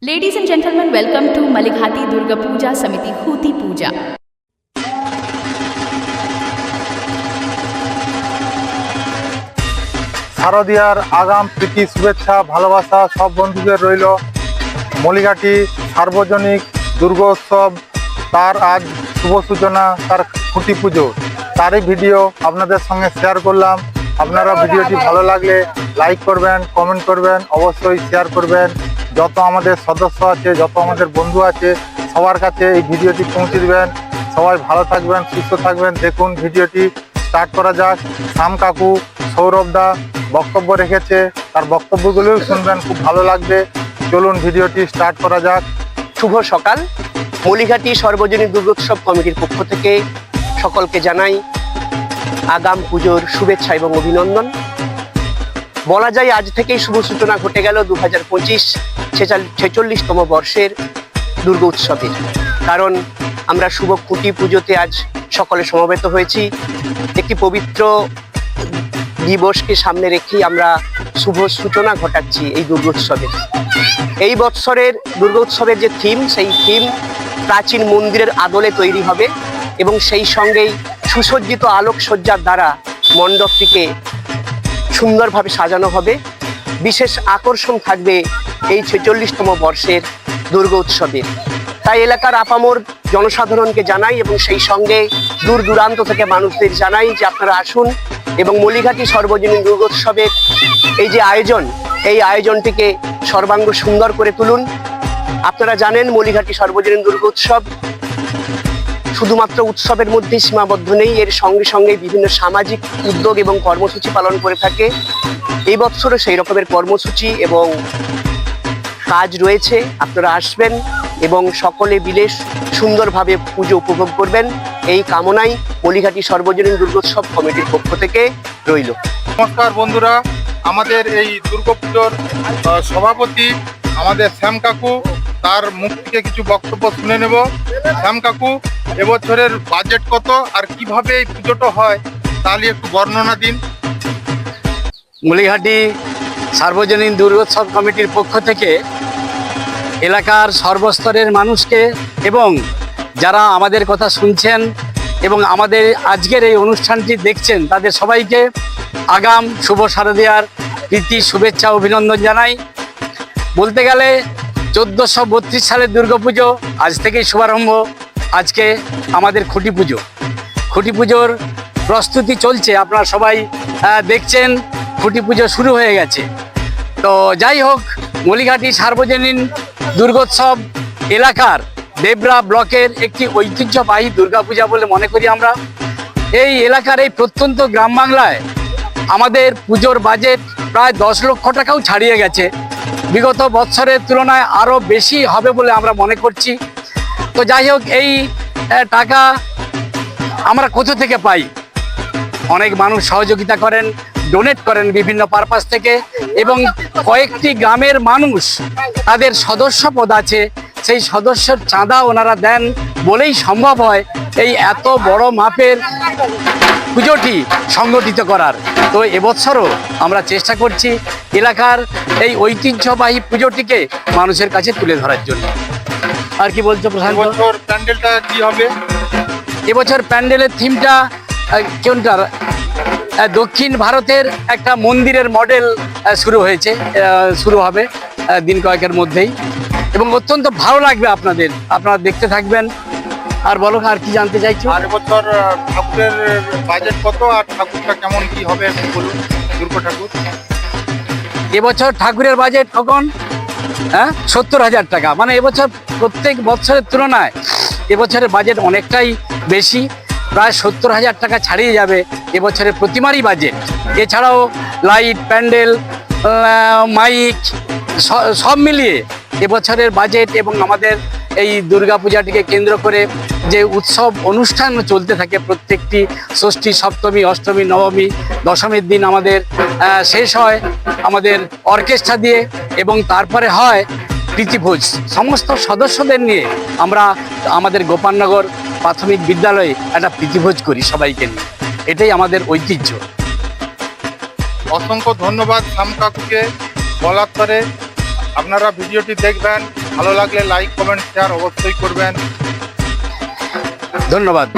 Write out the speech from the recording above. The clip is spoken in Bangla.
Ladies and gentlemen, welcome to Malighati Durga Puja Samiti Huti Puja. শারদীয়ার আগাম প্রীতি শুভেচ্ছা ভালোবাসা সব বন্ধুদের রইল। মলিঘাটি সার্বজনিক দুর্গোৎসব তার আজ শুভ সূচনা, তার খুঁটি পুজো, তারই ভিডিও আপনাদের সঙ্গে শেয়ার করলাম। আপনারা ভিডিওটি ভালো লাগলে লাইক করবেন, কমেন্ট করবেন, অবশ্যই শেয়ার করবেন। যত আমাদের সদস্য আছে, যত আমাদের বন্ধু আছে, সবার কাছে এই ভিডিওটি পৌঁছে দেবেন। সবাই ভালো থাকবেন, সুস্থ থাকবেন। দেখুন ভিডিওটি স্টার্ট করা যাক। শ্যাম কাকু, সৌরভ দা বক্তব্য রেখেছে, তার বক্তব্যগুলোও শুনবেন, খুব ভালো লাগবে। চলুন ভিডিওটি স্টার্ট করা যাক। শুভ সকাল। মলিঘাটি সর্বজনীন দুর্গোৎসব কমিটির পক্ষ থেকে সকলকে জানাই আগাম পুজোর শুভেচ্ছা এবং অভিনন্দন। বলা যায় আজ থেকেই শুভ সূচনা ঘটে গেল 2025 46তম বর্ষের দুর্গোৎসবের। কারণ আমরা শুভ খুঁটি পুজোতে আজ সকলে সমবেত হয়েছি। একটি পবিত্র দিবসকে সামনে রেখেই আমরা শুভ সূচনা ঘটাচ্ছি এই দুর্গোৎসবের। এই বৎসরের দুর্গোৎসবের যে থিম, সেই থিম প্রাচীন মন্দিরের আদলে তৈরি হবে এবং সেই সঙ্গেই সুসজ্জিত আলোকসজ্জার দ্বারা মণ্ডপটিকে সুন্দরভাবে সাজানো হবে। বিশেষ আকর্ষণ থাকবে এই 46তম বর্ষের দুর্গোৎসবের। তাই এলাকার আপামর জনসাধারণকে জানাই এবং সেই সঙ্গে দূর দূরান্ত থেকে মানুষদের জানাই যে আপনারা আসুন এবং মলিঘাটি সর্বজনীন দুর্গোৎসবের এই যে আয়োজন, এই আয়োজনটিকে সর্বাঙ্গ সুন্দর করে তুলুন। আপনারা জানেন মলিঘাটি সর্বজনীন দুর্গোৎসব শুধুমাত্র উৎসবের মধ্যেই সীমাবদ্ধ নেই, এর সঙ্গে সঙ্গে বিভিন্ন সামাজিক উদ্যোগ এবং কর্মসূচি পালন করে থাকে। এই বছরও সেই রকমের কর্মসূচি এবং কাজ রয়েছে। আপনারা আসবেন এবং সকলে মিলে সুন্দরভাবে পুজো উপভোগ করবেন, এই কামনাই মলিঘাটি সর্বজনীন দুর্গোৎসব কমিটির পক্ষ থেকে রইল। নমস্কার বন্ধুরা, আমাদের এই দুর্গাপুজোর সভাপতি আমাদের শ্যাম কাকু, তার মুখ থেকে কিছু বক্তব্য শুনে নেব। শ্যাম কাকু, এবছরের বাজেট কত আর কিভাবে এই পুজোটা হয় তাহলে একটু বর্ণনা দিন। মলিঘাটি সার্বজনীন দুর্গোৎসব কমিটির পক্ষ থেকে এলাকার সর্বস্তরের মানুষকে এবং যারা আমাদের কথা শুনছেন এবং আমাদের আজকের এই অনুষ্ঠানটি দেখছেন তাদের সবাইকে আগাম শুভ শারদীয়ার প্রীতি শুভেচ্ছা অভিনন্দন জানাই। বলতে গেলে 1432 সালের দুর্গাপুজো আজ থেকেই শুভারম্ভ। আজকে আমাদের খুঁটি পুজো, খুঁটি পুজোর প্রস্তুতি চলছে। আপনারা সবাই দেখছেন খুঁটি পুজো শুরু হয়ে গেছে। তো যাই হোক, মলিঘাটি সার্বজনীন দুর্গোৎসব এলাকার দেবরা ব্লকের একটি ঐতিহ্যবাহী দুর্গাপূজা বলে মনে করি আমরা। এই এলাকার এই প্রত্যন্ত গ্রাম বাংলায় আমাদের পুজোর বাজেট প্রায় 10 লক্ষ টাকাও ছাড়িয়ে গেছে। বিগত বৎসরের তুলনায় আরও বেশি হবে বলে আমরা মনে করছি। তো যাই হোক, এই টাকা আমরা কোথা থেকে পাই? অনেক মানুষ সহযোগিতা করেন, ডোনেট করেন বিভিন্ন পারপাস থেকে, এবং কয়েকটি গ্রামের মানুষ তাদের সদস্য পদ আছে, সেই সদস্যর চাঁদা ওনারা দেন বলেই সম্ভব হয় এই এত বড় মাপের পুজোটি সংগঠিত করার। তো এবছরও আমরা চেষ্টা করছি এলাকার এই ঐতিহ্যবাহী পুজোটিকে মানুষের কাছে তুলে ধরার জন্য। আর কি বলছো প্রশান্ত? এবছর প্যান্ডেলটা কি হবে? এবছর প্যান্ডেলের থিমটা কোনটার? দক্ষিণ ভারতের একটা মন্দিরের মডেল শুরু হবে দিন কয়েকের মধ্যেই, এবং অত্যন্ত ভালো লাগবে আপনাদের, আপনারা দেখতে থাকবেন। আর বলো, আর কি জানতে চাইছো? আর এবছর ঠাকুরের বাজেট কত আর ঠাকুরটা কেমন কি হবে একটু বলুন। দুর্গা ঠাকুর এবছর ঠাকুরের বাজেট কখন? 70,000 টাকা। মানে এবছর প্রত্যেক বছরের তুলনায় এবছরের বাজেট অনেকটাই বেশি, প্রায় 70,000 টাকা ছাড়িয়ে যাবে এবছরের প্রতিমারই বাজেট। এছাড়াও লাইট, প্যান্ডেল, মাইক সব মিলিয়ে এবছরের বাজেট এবং আমাদের এই দুর্গাপূজাটিকে কেন্দ্র করে যে উৎসব অনুষ্ঠান চলতে থাকে, প্রত্যেকটি ষষ্ঠী, সপ্তমী, অষ্টমী, নবমী, দশমীর দিন আমাদের শেষ হয় আমাদের অর্কেস্ট্রা দিয়ে, এবং তারপরে হয় প্রীতিভোজ। সমস্ত সদস্যদের নিয়ে আমরা আমাদের গোপালনগর প্রাথমিক বিদ্যালয়ে একটা প্রীতিভোজ করি সবাইকে নিয়ে। এটাই আমাদের ঐতিহ্য। অসংখ্য ধন্যবাদ শ্যাম কাকুকে বলার পরে। আপনারা ভিডিওটি দেখবেন, ভালো লাগলে লাইক কমেন্ট শেয়ার অবশ্যই করবেন। ধন্যবাদ।